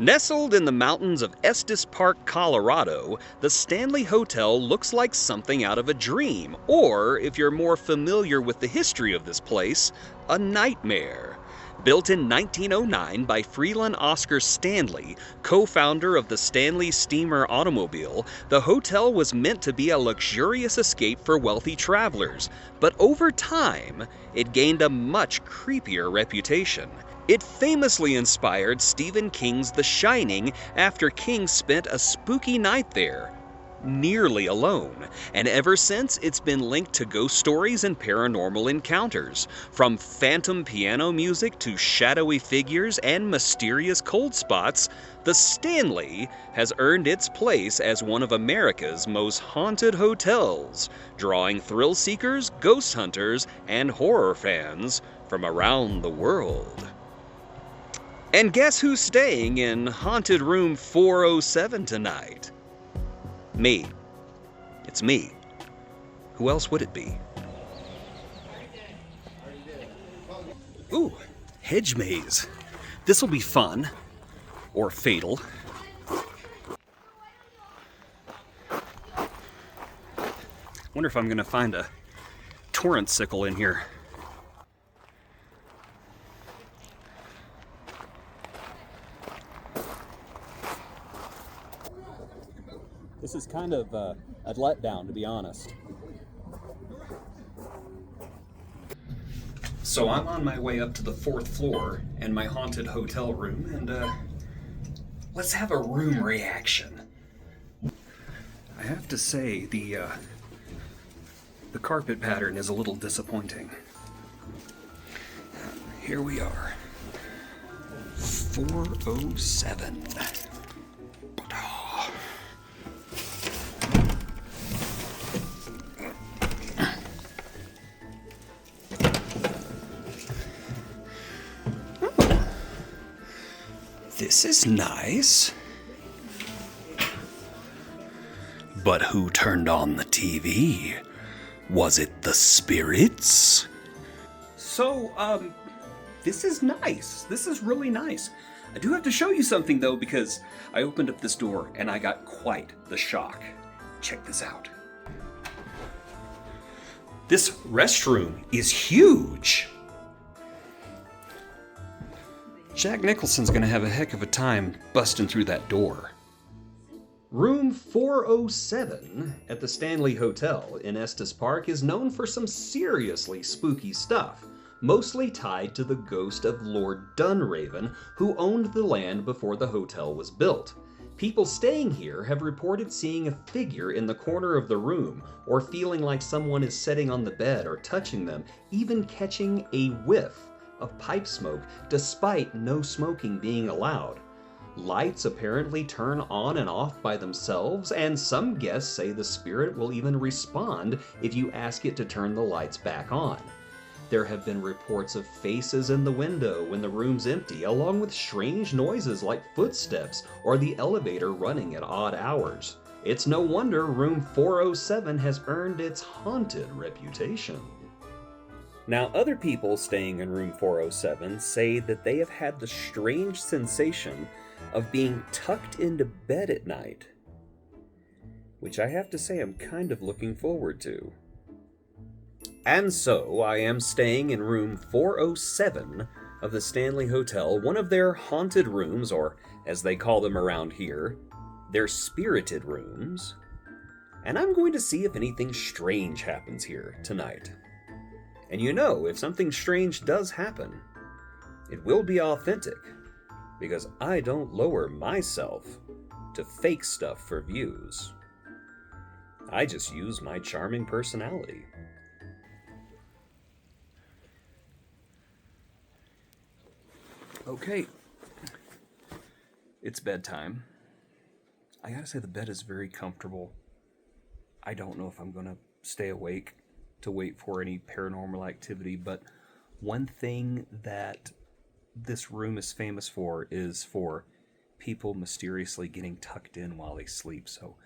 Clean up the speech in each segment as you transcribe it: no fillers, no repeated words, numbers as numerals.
Nestled in the mountains of Estes Park, Colorado, the Stanley Hotel looks like something out of a dream, or, if you're more familiar with the history of this place, a nightmare. Built in 1909 by Freeland Oscar Stanley, co-founder of the Stanley Steamer automobile, the hotel was meant to be a luxurious escape for wealthy travelers, but over time, it gained a much creepier reputation. It famously inspired Stephen King's The Shining after King spent a spooky night there, nearly alone, and ever since it's been linked to ghost stories and paranormal encounters. From phantom piano music to shadowy figures and mysterious cold spots, the Stanley has earned its place as one of America's most haunted hotels, drawing thrill seekers, ghost hunters, and horror fans from around the world. And guess who's staying in Haunted Room 407 tonight? Me. It's me. Who else would it be? Ooh, hedge maze. This'll be fun. Or fatal. Wonder if I'm gonna find a torrent sickle in here. This is kind of a letdown, to be honest. So I'm on my way up to the 4th floor and my haunted hotel room, and let's have a room reaction. I have to say, the carpet pattern is a little disappointing. Here we are. 407. This is nice. But who turned on the TV? Was it the spirits? So, this is nice. This is really nice. I do have to show you something, though, because I opened up this door and I got quite the shock. Check this out. This restroom is huge. Jack Nicholson's gonna have a heck of a time busting through that door. Room 407 at the Stanley Hotel in Estes Park is known for some seriously spooky stuff, mostly tied to the ghost of Lord Dunraven, who owned the land before the hotel was built. People staying here have reported seeing a figure in the corner of the room, or feeling like someone is sitting on the bed or touching them, even catching a whiff of pipe smoke, despite no smoking being allowed. Lights apparently turn on and off by themselves, and some guests say the spirit will even respond if you ask it to turn the lights back on. There have been reports of faces in the window when the room's empty, along with strange noises like footsteps or the elevator running at odd hours. It's no wonder room 407 has earned its haunted reputation. Now, other people staying in room 407 say that they have had the strange sensation of being tucked into bed at night, which I have to say I'm kind of looking forward to. And so, I am staying in room 407 of the Stanley Hotel, one of their haunted rooms, or as they call them around here, their spirited rooms, and I'm going to see if anything strange happens here tonight. And you know, if something strange does happen, it will be authentic, because I don't lower myself to fake stuff for views. I just use my charming personality. Okay, it's bedtime. I gotta say the bed is very comfortable. I don't know if I'm gonna stay awake to wait for any paranormal activity, but one thing that this room is famous for is for people mysteriously getting tucked in while they sleep. So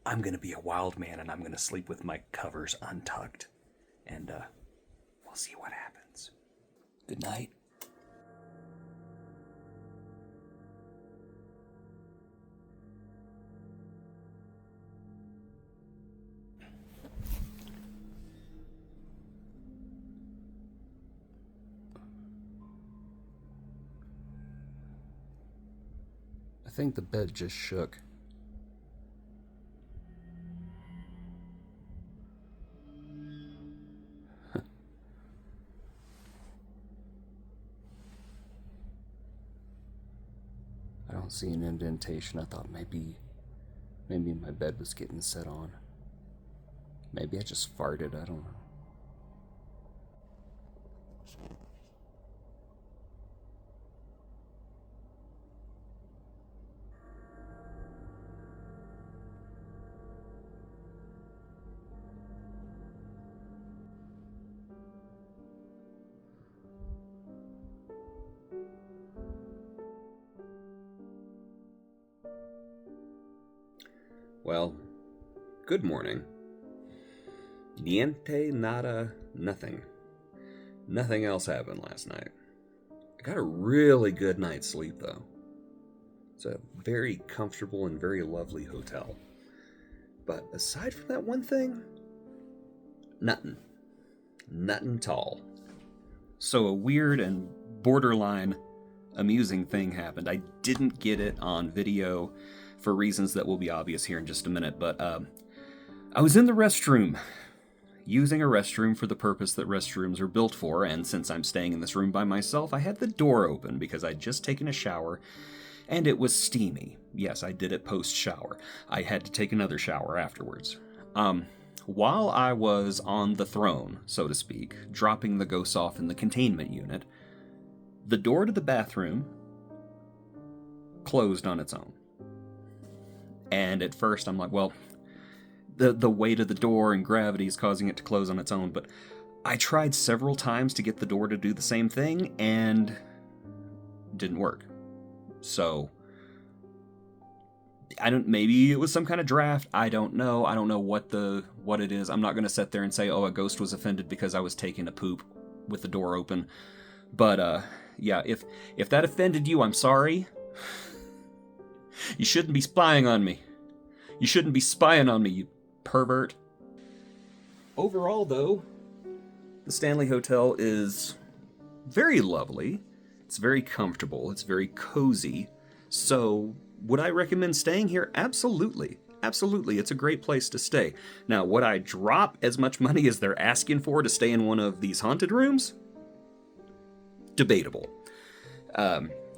I'm going to be a wild man and I'm going to sleep with my covers untucked. And we'll see what happens. Good night. think the bed just shook. I don't see an indentation. I thought maybe my bed was getting set on. Maybe I just farted, I don't know. Well, good morning. Niente, nada, nothing. Nothing else happened last night. I got a really good night's sleep, though. It's a very comfortable and very lovely hotel. But aside from that one thing, nothing. Nothing at all. So a weird and borderline amusing thing happened. I didn't get it on video for reasons that will be obvious here in just a minute, but I was in the restroom, using a restroom for the purpose that restrooms are built for, and since I'm staying in this room by myself, I had the door open because I'd just taken a shower, and it was steamy. Yes, I did it post-shower. I had to take another shower afterwards. While I was on the throne, so to speak, dropping the ghosts off in the containment unit, the door to the bathroom closed on its own. And at first I'm like, well, the weight of the door and gravity is causing it to close on its own. But I tried several times to get the door to do the same thing, and it didn't work. So, maybe it was some kind of draft. I don't know. I don't know what it is. I'm not going to sit there and say, oh, a ghost was offended because I was taking a poop with the door open. But, yeah, if that offended you, I'm sorry. You shouldn't be spying on me. You shouldn't be spying on me, you pervert. Overall, though, the Stanley Hotel is very lovely. It's very comfortable. It's very cozy. So, would I recommend staying here? Absolutely. Absolutely. It's a great place to stay. Now, would I drop as much money as they're asking for to stay in one of these haunted rooms? Debatable.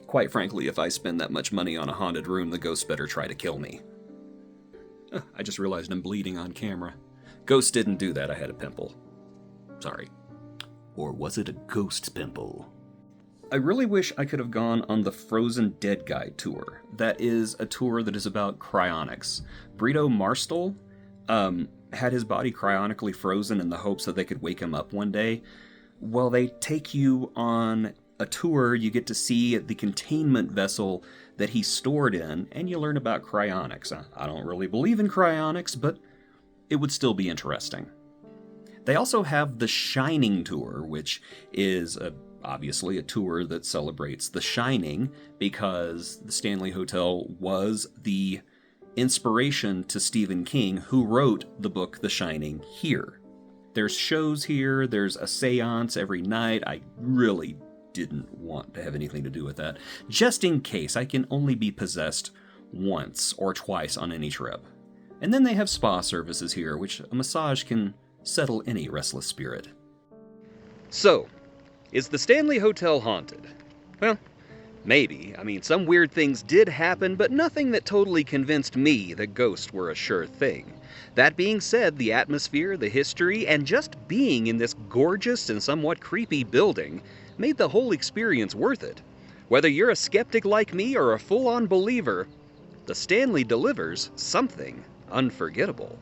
Quite frankly, if I spend that much money on a haunted room, the ghost better try to kill me. I just realized I'm bleeding on camera. Ghost didn't do that, I had a pimple. Sorry. Or was it a ghost pimple? I really wish I could have gone on the Frozen Dead Guide tour. That is a tour that is about cryonics. Brito Marstall had his body cryonically frozen in the hopes that they could wake him up one day. Well, they take you on a tour, you get to see the containment vessel that he's stored in, and you learn about cryonics. I don't really believe in cryonics, but it would still be interesting. They also have the Shining tour, which is obviously a tour that celebrates The Shining, because the Stanley Hotel was the inspiration to Stephen King, who wrote the book The Shining here. There's shows here, there's a seance every night. I really didn't want to have anything to do with that. Just in case, I can only be possessed once or twice on any trip. And then they have spa services here, which a massage can settle any restless spirit. So, is the Stanley Hotel haunted? Well, maybe. I mean, some weird things did happen, but nothing that totally convinced me that ghosts were a sure thing. That being said, the atmosphere, the history, and just being in this gorgeous and somewhat creepy building made the whole experience worth it. Whether you're a skeptic like me or a full-on believer, the Stanley delivers something unforgettable.